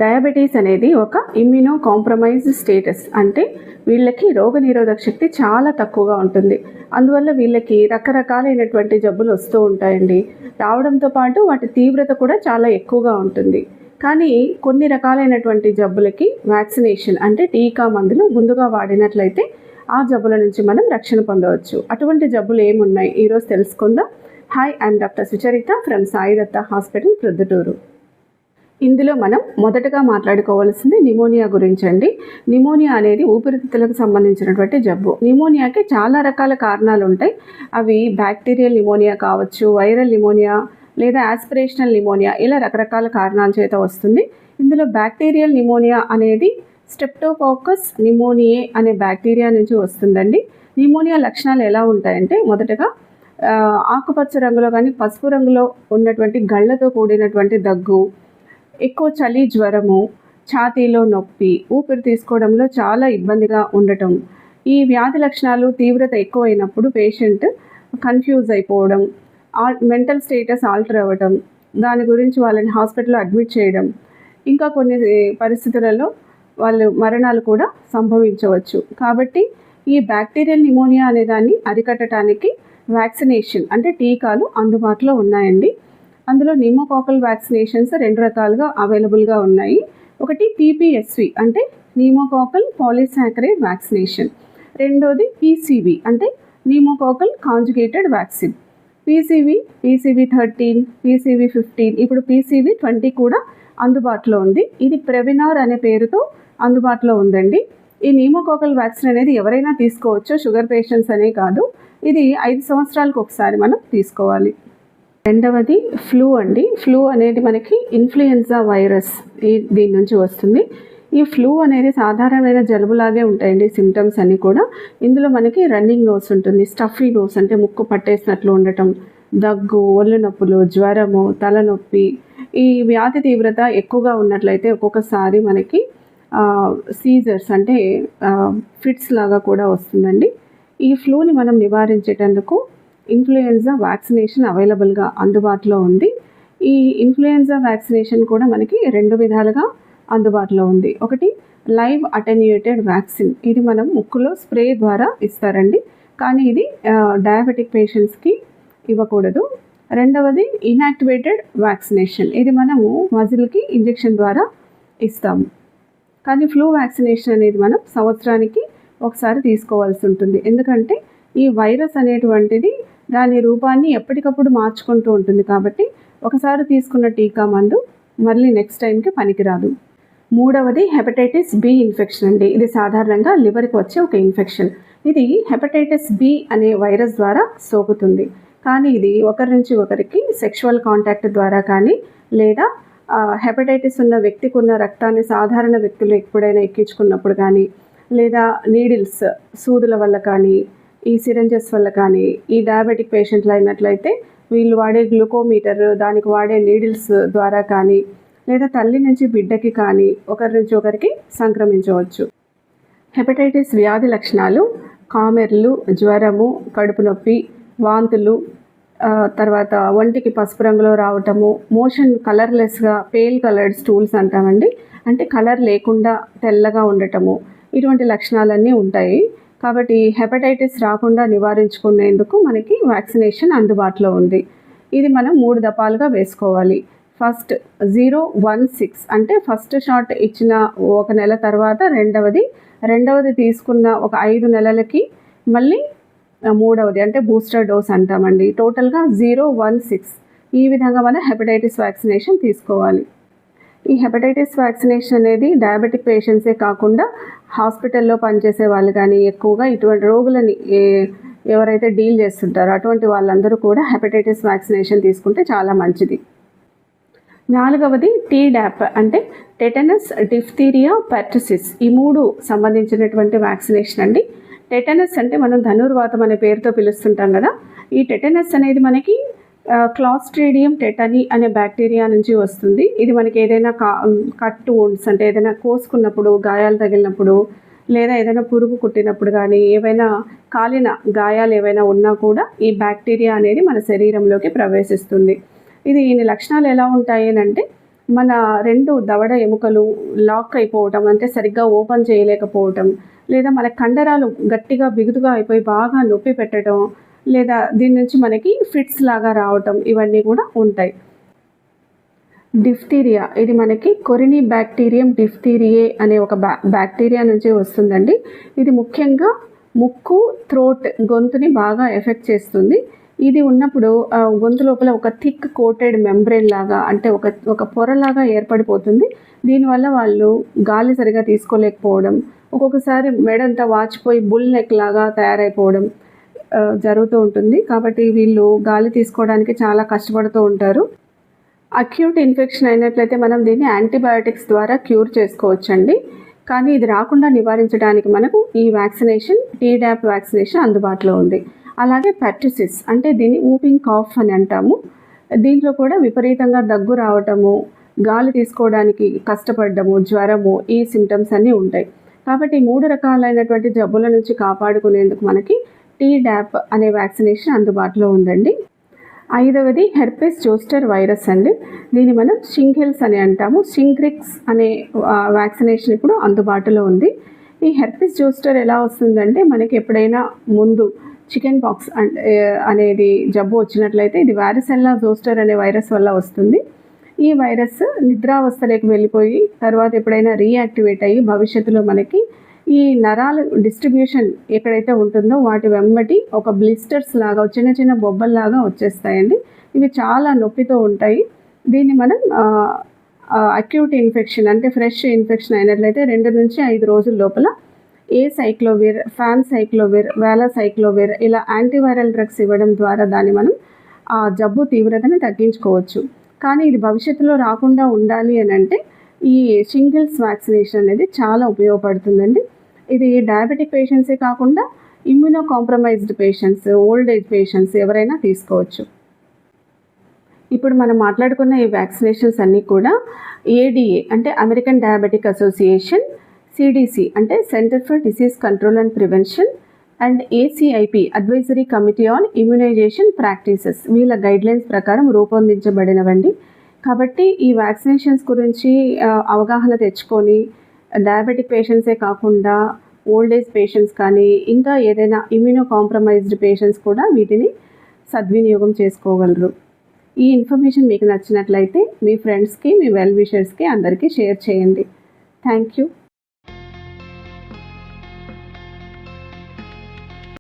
Diabetes అనేది ఒక immuno compromised status. అంటే వీళ్ళకి రోగనిరోధక శక్తి చాలా తక్కువగా ఉంటుంది. అందువల్ల వీళ్ళకి రకరకాలైనటువంటి జబ్బులు వస్తూ ఉంటాయండి. రావడంతో పాటు వాటి తీవ్రత కూడా చాలా ఎక్కువగా ఉంటుంది. కానీ కొన్ని రకాలైనటువంటి జబ్బులకి వ్యాక్సినేషన్ అంటే టీకా మందులు ముందుగా వాడినట్లయితే ఆ జబ్బుల నుంచి మనం రక్షణ పొందవచ్చు. అటువంటి జబ్బులు ఏమున్నాయి ఈరోజు తెలుసుకుందాం. Hi, I'm doctor Sucharitha from Sai Datta hospital Proddatur. ఇందులో మనం మొదటగా మాట్లాడుకోవాల్సింది నిమోనియా గురించి అండి. నిమోనియా అనేది ఊపిరితిత్తులకు సంబంధించినటువంటి జబ్బు. నిమోనియాకి చాలా రకాల కారణాలు ఉంటాయి. అవి బ్యాక్టీరియల్ నిమోనియా కావచ్చు, వైరల్ నిమోనియా లేదా ఆస్పిరేషనల్ నిమోనియా, ఇలా రకరకాల కారణాల చేత వస్తుంది. ఇందులో బ్యాక్టీరియల్ నిమోనియా అనేది స్ట్రెప్టోకాకస్ నిమోనియే అనే బ్యాక్టీరియా నుంచి వస్తుందండి. నిమోనియా లక్షణాలు ఎలా ఉంటాయంటే, మొదటగా ఆకుపచ్చ రంగులో కానీ పసుపు రంగులో ఉన్నటువంటి గళ్ళతో కూడినటువంటి దగ్గు, ఎక్కువ చలి, జ్వరము, ఛాతీలో నొప్పి, ఊపిరి తీసుకోవడంలో చాలా ఇబ్బందిగా ఉండటం. ఈ వ్యాధి లక్షణాలు తీవ్రత ఎక్కువైనప్పుడు పేషెంట్ కన్ఫ్యూజ్ అయిపోవడం, మెంటల్ స్టేటస్ ఆల్టర్ అవ్వడం, దాని గురించి వాళ్ళని హాస్పిటల్లో అడ్మిట్ చేయడం, ఇంకా కొన్ని పరిస్థితులలో వాళ్ళు మరణాలు కూడా సంభవించవచ్చు. కాబట్టి ఈ బ్యాక్టీరియల్ నిమోనియా అనే దాన్ని అరికట్టడానికి వ్యాక్సినేషన్ అంటే టీకాలు అందుబాటులో ఉన్నాయండి. అందులో నిమోకాకల్ వ్యాక్సినేషన్స్ 2 రకాలుగా అవైలబుల్గా ఉన్నాయి. ఒకటి PPSV అంటే నిమోకాకల్ పాలీసాకరైడ్ వ్యాక్సినేషన్. రెండోది PCV అంటే నిమోకాకల్ కాంజుగేటెడ్ వ్యాక్సిన్. PCV13, PCV15, ఇప్పుడు PCV20 కూడా అందుబాటులో ఉంది. ఇది ప్రెవినార్ అనే పేరుతో అందుబాటులో ఉందండి. ఈ నిమోకాకల్ వ్యాక్సిన్ అనేది ఎవరైనా తీసుకోవచ్చు, షుగర్ పేషెంట్స్ అనే కాదు. ఇది 5 సంవత్సరాలకు ఒకసారి మనం తీసుకోవాలి. రెండవది ఫ్లూ అండి. ఫ్లూ అనేది మనకి ఇన్ఫ్లుయెన్జా వైరస్ దీని నుంచి వస్తుంది. ఈ ఫ్లూ అనేది సాధారణమైన జలుబులాగే ఉంటాయండి సిమ్టమ్స్ అన్నీ కూడా. ఇందులో మనకి రన్నింగ్ నోస్ ఉంటుంది, స్టఫీ నోస్ అంటే ముక్కు పట్టేసినట్లు ఉండటం, దగ్గు, ఒళ్ళు నొప్పులు, జ్వరము, తలనొప్పి. ఈ వ్యాధి తీవ్రత ఎక్కువగా ఉన్నట్లయితే ఒక్కొక్కసారి మనకి సీజర్స్ అంటే ఫిట్స్ లాగా కూడా వస్తుందండి. ఈ ఫ్లూని మనం నివారించేటందుకు ఇన్ఫ్లుయెన్జా వ్యాక్సినేషన్ అవైలబుల్గా అందుబాటులో ఉంది. ఈ ఇన్ఫ్లుయెన్జా వ్యాక్సినేషన్ కూడా మనకి 2 విధాలుగా అందుబాటులో ఉంది. ఒకటి లైవ్ అటెన్యూయేటెడ్ వ్యాక్సిన్. ఇది మనం ముక్కులో స్ప్రే ద్వారా ఇస్తారండి, కానీ ఇది డయాబెటిక్ పేషెంట్స్కి ఇవ్వకూడదు. రెండవది ఇన్యాక్టివేటెడ్ వ్యాక్సినేషన్. ఇది మనము మజిల్కి ఇంజెక్షన్ ద్వారా ఇస్తాము. కానీ ఫ్లూ వ్యాక్సినేషన్ అనేది మనం సంవత్సరానికి ఒకసారి తీసుకోవాల్సి ఉంటుంది. ఎందుకంటే ఈ వైరస్ అనేటువంటిది దాని రూపాన్ని ఎప్పటికప్పుడు మార్చుకుంటూ ఉంటుంది. కాబట్టి ఒకసారి తీసుకున్న టీకా మందు మళ్ళీ నెక్స్ట్ టైంకి పనికిరాదు. మూడవది హెపటైటిస్ B ఇన్ఫెక్షన్ అండి. ఇది సాధారణంగా లివర్కి వచ్చే ఒక ఇన్ఫెక్షన్. ఇది హెపటైటిస్ B అనే వైరస్ ద్వారా సోకుతుంది. కానీ ఇది ఒకరి నుంచి ఒకరికి సెక్షువల్ కాంటాక్ట్ ద్వారా కానీ, లేదా హెపటైటిస్ ఉన్న వ్యక్తికి ఉన్న రక్తాన్ని సాధారణ వ్యక్తులు ఎప్పుడైనా ఎక్కించుకున్నప్పుడు కానీ, లేదా నీడిల్స్ సూదుల వల్ల కానీ, ఈ సిరంజెస్ వల్ల కానీ, ఈ డయాబెటిక్ పేషెంట్లు అయినట్లయితే వీళ్ళు వాడే గ్లూకోమీటర్, దానికి వాడే నీడిల్స్ ద్వారా కానీ, లేదా తల్లి నుంచి బిడ్డకి కానీ ఒకరి నుంచి ఒకరికి సంక్రమించవచ్చు. హెపటైటిస్ వ్యాధి లక్షణాలు కామెర్లు, జ్వరము, కడుపు నొప్పి, వాంతులు, తర్వాత ఒంటికి పసుపు రంగులో రావటము, మోషన్ కలర్లెస్గా పేల్ కలర్డ్ స్టూల్స్ అంటామండి, అంటే కలర్ లేకుండా తెల్లగా ఉండటము, ఇటువంటి లక్షణాలన్నీ ఉంటాయి. కాబట్టి హెపటైటిస్ రాకుండా నివారించుకునేందుకు మనకి వ్యాక్సినేషన్ అందుబాటులో ఉంది. ఇది మనం 3 దఫాలుగా వేసుకోవాలి. ఫస్ట్ 016 అంటే ఫస్ట్ షాట్ ఇచ్చిన 1 నెల తర్వాత రెండవది తీసుకున్న ఒక 5 నెలలకి మళ్ళీ మూడవది అంటే బూస్టర్ డోస్ అంటామండి. టోటల్గా 016. ఈ విధంగా మనం హెపటైటిస్ వ్యాక్సినేషన్ తీసుకోవాలి. ఈ హెపటైటిస్ వ్యాక్సినేషన్ అనేది డయాబెటిక్ పేషెంట్సే కాకుండా హాస్పిటల్లో పనిచేసే వాళ్ళు కానీ, ఎక్కువగా ఇటువంటి రోగులని ఎవరైతే డీల్ చేస్తుంటారో అటువంటి వాళ్ళందరూ కూడా హెపటైటిస్ వ్యాక్సినేషన్ తీసుకుంటే చాలా మంచిది. నాలుగవది TDAP అంటే టెటనస్, డిఫ్తీరియా, పెర్టుసిస్. ఈ 3 సంబంధించినటువంటి వ్యాక్సినేషన్ అండి. టెటనస్ అంటే మనం ధనుర్వాతం అనే పేరుతో పిలుస్తుంటాం కదా. ఈ టెటనస్ అనేది మనకి క్లాస్ట్రీడియం టెటనీ అనే బ్యాక్టీరియా నుంచి వస్తుంది. ఇది మనకి ఏదైనా కట్ వూండ్స్ అంటే ఏదైనా కోసుకున్నప్పుడు, గాయాలు తగిలినప్పుడు, లేదా ఏదైనా పురుగు కుట్టినప్పుడు కానీ, ఏవైనా కాలిన గాయాలు ఏవైనా ఉన్నా కూడా ఈ బ్యాక్టీరియా అనేది మన శరీరంలోకి ప్రవేశిస్తుంది. ఇది లక్షణాలు ఎలా ఉంటాయి అంటే మన 2 దవడ ఎముకలు లాక్ అయిపోవటం, అంటే సరిగ్గా ఓపెన్ చేయలేకపోవటం, లేదా మన కండరాలు గట్టిగా బిగుతుగా అయిపోయి బాగా నొప్పి పెట్టడం, లేదా దీని నుంచి మనకి ఫిట్స్ లాగా రావటం, ఇవన్నీ కూడా ఉంటాయి. డిఫ్టీరియా, ఇది మనకి కొరిని బ్యాక్టీరియం డిఫ్టీరియే అనే ఒక బ్యాక్టీరియా నుంచి వస్తుందండి. ఇది ముఖ్యంగా ముక్కు, థ్రోట్, గొంతుని బాగా ఎఫెక్ట్ చేస్తుంది. ఇది ఉన్నప్పుడు గొంతు లోపల ఒక థిక్ కోటెడ్ మెంబ్రెయిన్ లాగా, అంటే ఒక పొరలాగా ఏర్పడిపోతుంది. దీనివల్ల వాళ్ళు గాలి సరిగా తీసుకోలేకపోవడం, ఒక్కొక్కసారి మెడంతా వాచిపోయి బుల్ నెక్ లాగా తయారైపోవడం జరుగుతూ ఉంటుంది. కాబట్టి వీళ్ళు గాలి తీసుకోవడానికి చాలా కష్టపడుతూ ఉంటారు. అక్యూట్ ఇన్ఫెక్షన్ అయినట్లయితే మనం దీన్ని యాంటీబయాటిక్స్ ద్వారా క్యూర్ చేసుకోవచ్చండి. కానీ ఇది రాకుండా నివారించడానికి మనకు ఈ వ్యాక్సినేషన్, టీడాప్ వ్యాక్సినేషన్ అందుబాటులో ఉంది. అలాగే పెర్టుసిస్, అంటే దీన్ని ఊపింగ్ కాఫ్ అని అంటాము. దీంట్లో కూడా విపరీతంగా దగ్గు రావటము, గాలి తీసుకోవడానికి కష్టపడము, జ్వరము, ఈ సిమ్టమ్స్ అన్నీ ఉంటాయి. కాబట్టి 3 రకాలైనటువంటి జబ్బుల నుంచి కాపాడుకునేందుకు మనకి టీడాప్ అనే వ్యాక్సినేషన్ అందుబాటులో ఉందండి. 5వది హెర్పెస్ జోస్టర్ వైరస్ అండి. దీన్ని మనం షింగిల్స్ అని అంటాము. షింగ్రిక్స్ అనే వ్యాక్సినేషన్ ఇప్పుడు అందుబాటులో ఉంది. ఈ హెర్పెస్ జోస్టర్ ఎలా వస్తుందంటే, మనకి ఎప్పుడైనా ముందు చికెన్ పాక్స్ అనేది జబ్బు వచ్చినట్లయితే ఇది వారిసెల్లా జోస్టర్ అనే వైరస్ వల్ల వస్తుంది. ఈ వైరస్ నిద్రావస్థలోకి వెళ్ళిపోయి తర్వాత ఎప్పుడైనా రీయాక్టివేట్ అయ్యి భవిష్యత్తులో మనకి ఈ నరాల డిస్ట్రిబ్యూషన్ ఎక్కడైతే ఉంటుందో వాటి వెంబటి ఒక బ్లిస్టర్స్ లాగా, చిన్న చిన్న బొబ్బల్లాగా వచ్చేస్తాయండి. ఇవి చాలా నొప్పితో ఉంటాయి. దీన్ని మనం అక్యూట్ ఇన్ఫెక్షన్, అంటే ఫ్రెష్ ఇన్ఫెక్షన్ అయినట్లయితే 2 నుంచి 5 రోజుల లోపల సైక్లోవిర్, సైక్లోవిర్, సైక్లోవిర్ ఇలా యాంటీవైరల్ డ్రగ్స్ ఇవ్వడం ద్వారా దాన్ని మనం ఆ జబ్బు తీవ్రతని తగ్గించుకోవచ్చు. కానీ ఇది భవిష్యత్తులో రాకుండా ఉండాలి అని అంటే ఈ షింగిల్స్ వ్యాక్సినేషన్ అనేది చాలా ఉపయోగపడుతుందండి. ఇది డయాబెటిక్ పేషెంట్సే కాకుండా immuno compromised patients, old age patients ఎవరైనా తీసుకోవచ్చు. ఇప్పుడు మనం మాట్లాడుకున్న ఈ వ్యాక్సినేషన్స్ అన్నీ కూడా ఏడిఏ, అంటే అమెరికన్ డయాబెటిక్ అసోసియేషన్, సిడిసి అంటే center for disease control and prevention, and ACIP advisory committee on immunization practices, వీళ్ళ గైడ్లైన్స్ ప్రకారం రూపొందించబడినవండి. కాబట్టి ఈ వ్యాక్సినేషన్స్ గురించి అవగాహన తెచ్చుకొని డయాబెటిక్ పేషెంట్సే కాకుండా ఓల్డ్ ఏజ్ పేషెంట్స్ కానీ ఇంకా ఏదైనా ఇమ్యూనో కాంప్రమైజ్డ్ పేషెంట్స్ కూడా వీటిని సద్వినియోగం చేసుకోగలరు. ఈ ఇన్ఫర్మేషన్ మీకు నచ్చినట్లయితే మీ ఫ్రెండ్స్కి, మీ వెల్ విషర్స్కి అందరికీ షేర్ చేయండి. Thank you.